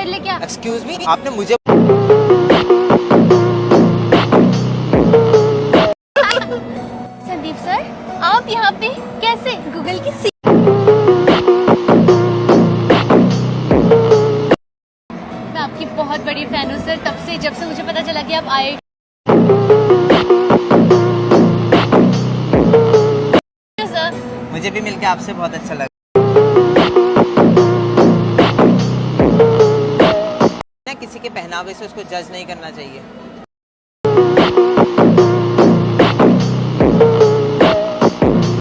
मेरे लिए क्या? एक्सक्यूज मी, आपने मुझे संदीप सर, आप यहाँ पे कैसे? गूगल की मैं आपकी बहुत बड़ी फैन हूँ सर, तब से जब से मुझे पता चला कि आप आए सर। मुझे भी मिलके आपसे बहुत अच्छा लगा। किसी के पहनावे से उसको जज नहीं करना चाहिए।